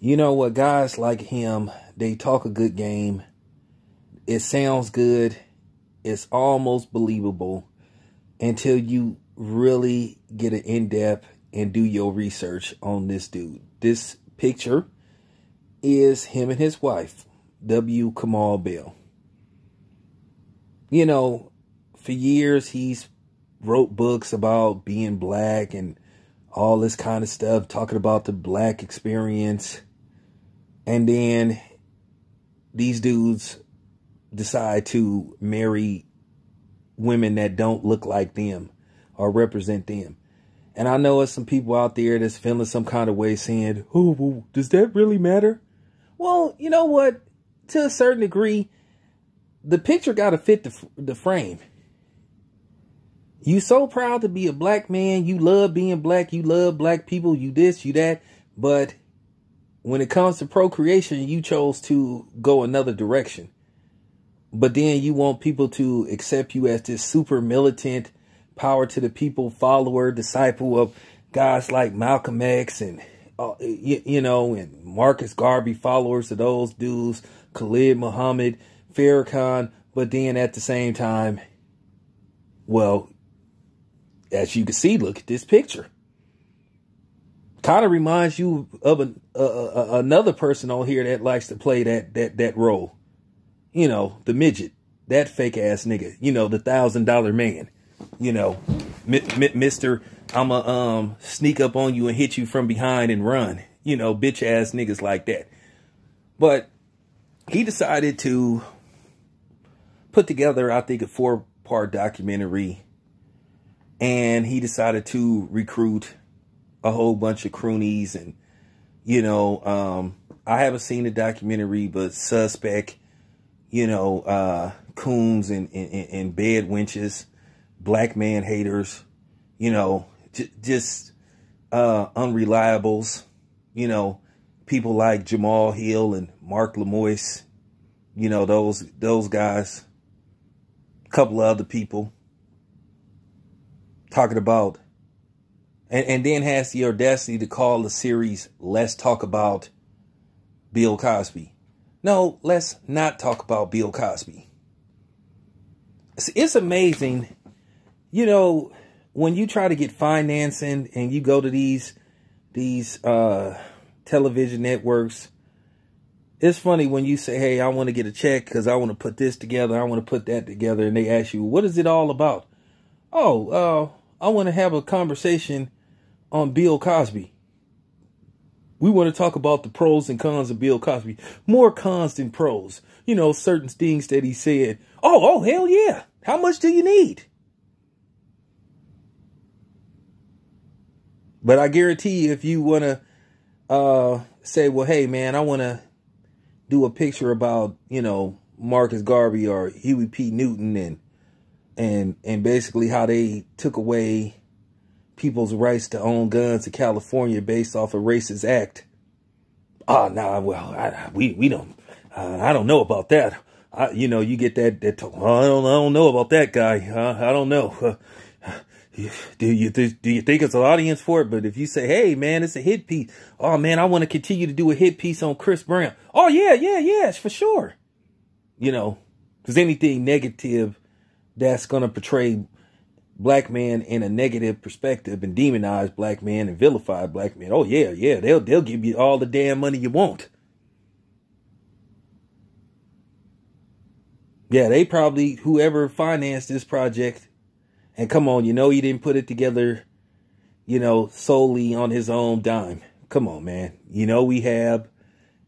You know what, guys like him, they talk a good game. It sounds good. It's almost believable until you really get an in-depth and do your research on this dude. This picture is him and his wife, W. Kamau Bell. You know, for years he's wrote books about being black and all this kind of stuff, talking about the black experience. And then these dudes decide to marry women that don't look like them or represent them. And I know there's some people out there that's feeling some kind of way saying, oh, well, does that really matter? Well, you know what? To a certain degree, the picture got to fit the frame. You so proud to be a black man. You love being black. You love black people. You this, you that. But when it comes to procreation, you chose to go another direction. But then you want people to accept you as this super militant, power to the people, follower, disciple of guys like Malcolm X and, you know, and Marcus Garvey, followers of those dudes, Khalid Muhammad, Farrakhan. But then at the same time, well, as you can see, look at this picture. Kind of reminds you of another person on here that likes to play that role. You know, the midget, that fake ass nigga. You know, the $1,000 man. You know, Mr. I'ma sneak up on you and hit you from behind and run. You know, bitch ass niggas like that. But he decided to put together, I think, a 4-part documentary. And he decided to recruit a whole bunch of croonies. And, you know, I haven't seen the documentary, but suspect, you know, coons and bed wenches, black man haters, you know, just unreliables, you know, people like Jamal Hill and Mark Lemoyce, you know, those guys, a couple of other people. Talking about, and then has the audacity to call the series, Let's Talk About Bill Cosby. No, let's not talk about Bill Cosby. It's amazing, you know, when you try to get financing and you go to these television networks. It's funny when you say, hey, I want to get a check because I want to put this together, I want to put that together, and they ask you, what is it all about? Oh, I want to have a conversation on Bill Cosby. We want to talk about the pros and cons of Bill Cosby. More cons than pros. You know, certain things that he said. Oh, hell yeah. How much do you need? But I guarantee you, if you want to say, well, hey, man, I want to do a picture about, you know, Marcus Garvey or Huey P. Newton and basically how they took away people's rights to own guns in California based off a racist act. We don't. I don't know about that. You know, you get that talk, I don't know about that guy. I don't know. Do you think it's an audience for it? But if you say, hey, man, it's a hit piece. Oh, man, I want to continue to do a hit piece on Chris Brown. Oh, yeah, for sure. You know, because anything negative that's going to portray black man in a negative perspective and demonize black man and vilify black men. Oh, yeah, they'll give you all the damn money you want. Yeah, they probably, whoever financed this project, and come on, you know he didn't put it together, you know, solely on his own dime. Come on, man. You know we have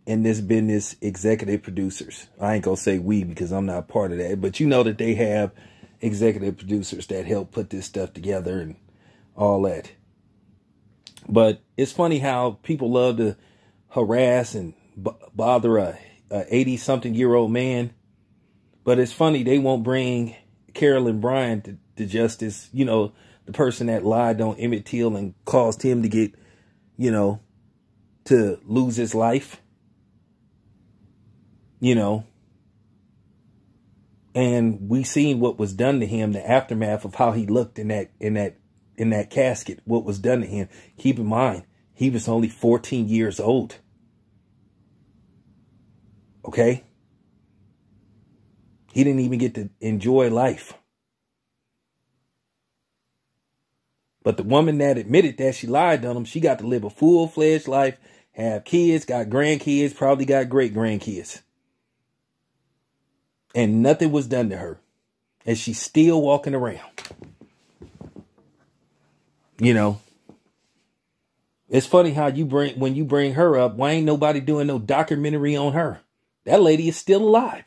in this business executive producers. I ain't gonna say we because I'm not part of that, but you know that they have executive producers that help put this stuff together and all that. But it's funny how people love to harass and bother a 80-something-year-old man. But it's funny, they won't bring Carolyn Bryant to justice. You know, the person that lied on Emmett Till and caused him to get, you know, to lose his life. You know. And we seen what was done to him, the aftermath of how he looked in that casket, what was done to him. Keep in mind, he was only 14 years old. Okay? He didn't even get to enjoy life. But the woman that admitted that she lied on him, she got to live a full-fledged life, have kids, got grandkids, probably got great-grandkids. And nothing was done to her. And she's still walking around. You know. It's funny how when you bring her up, why ain't nobody doing no documentary on her? That lady is still alive.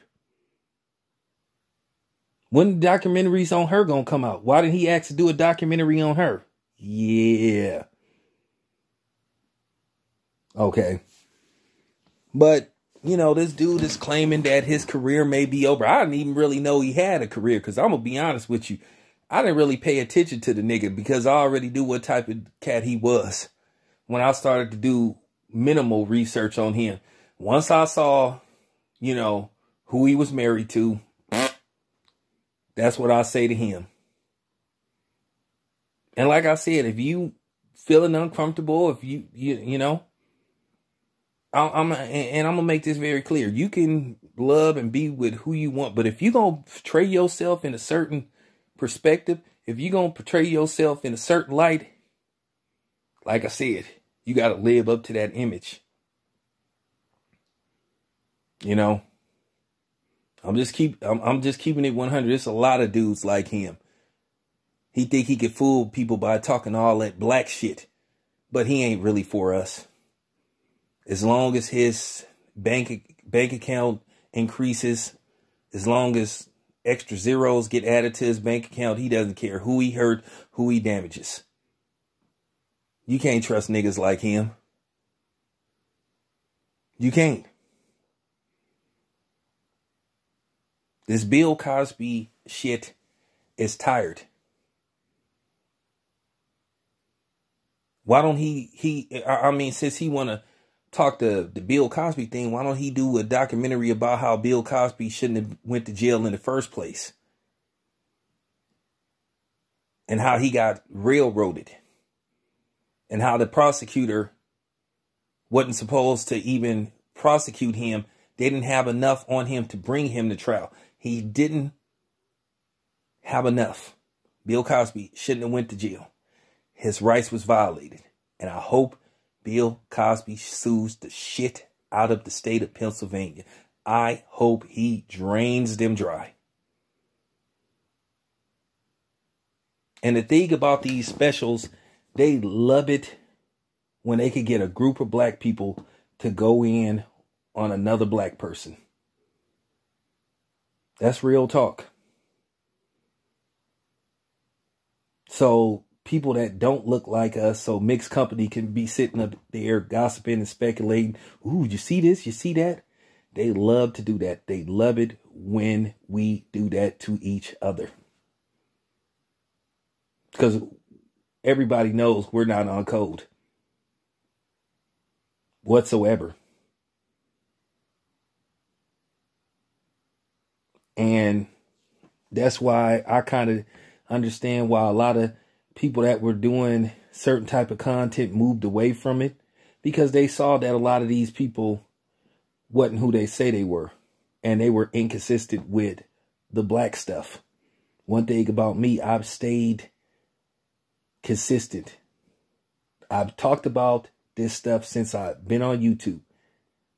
When the documentaries on her gonna come out? Why did he ask to do a documentary on her? Yeah. Okay. But, you know, this dude is claiming that his career may be over. I didn't even really know he had a career, because I'm going to be honest with you. I didn't really pay attention to the nigga because I already knew what type of cat he was when I started to do minimal research on him. Once I saw, you know, who he was married to, that's what I say to him. And like I said, if you feeling uncomfortable, if you know, I'm gonna make this very clear. You can love and be with who you want, but if you're gonna portray yourself in a certain perspective, if you're gonna portray yourself in a certain light, like I said, you got to live up to that image. You know, I'm just keeping it 100. There's a lot of dudes like him. He think he could fool people by talking all that black shit, but he ain't really for us. As long as his bank account increases, as long as extra zeros get added to his bank account, he doesn't care who he hurt, who he damages. You can't trust niggas like him. You can't. This Bill Cosby shit is tired. Why don't I mean, since he want to talk the Bill Cosby thing, why don't he do a documentary about how Bill Cosby shouldn't have went to jail in the first place? And how he got railroaded. And how the prosecutor wasn't supposed to even prosecute him. They didn't have enough on him to bring him to trial. He didn't have enough. Bill Cosby shouldn't have went to jail. His rights was violated. And I hope Bill Cosby sues the shit out of the state of Pennsylvania. I hope he drains them dry. And the thing about these specials, they love it when they could get a group of black people to go in on another black person. That's real talk. So people that don't look like us, so mixed company can be sitting up there gossiping and speculating. Ooh, you see this? You see that? They love to do that. They love it when we do that to each other. Because everybody knows we're not on code whatsoever. And that's why I kind of understand why a lot of people that were doing certain type of content moved away from it, because they saw that a lot of these people wasn't who they say they were, and they were inconsistent with the black stuff. One thing about me, I've stayed consistent. I've talked about this stuff since I've been on YouTube.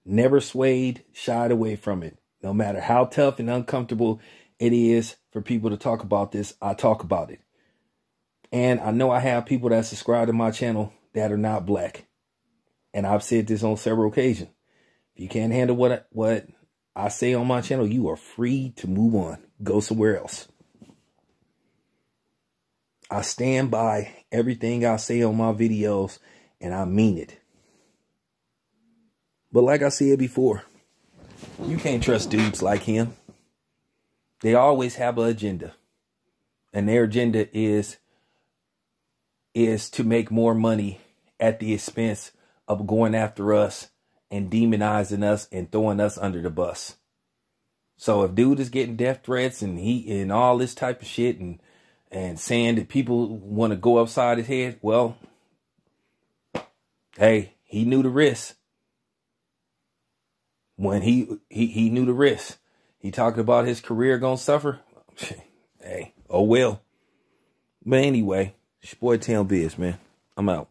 Never swayed, shied away from it. No matter how tough and uncomfortable it is for people to talk about this, I talk about it. And I know I have people that subscribe to my channel that are not black. And I've said this on several occasions. If you can't handle what I say on my channel, you are free to move on. Go somewhere else. I stand by everything I say on my videos, and I mean it. But like I said before, you can't trust dudes like him. They always have an agenda. And their agenda is to make more money at the expense of going after us and demonizing us and throwing us under the bus. So if dude is getting death threats and all this type of shit and saying that people want to go upside his head, well, hey, he knew the risk. when he knew the risk. He talked about his career gonna suffer. Hey, oh well. But anyway, it's your boy Town Biz, man. I'm out.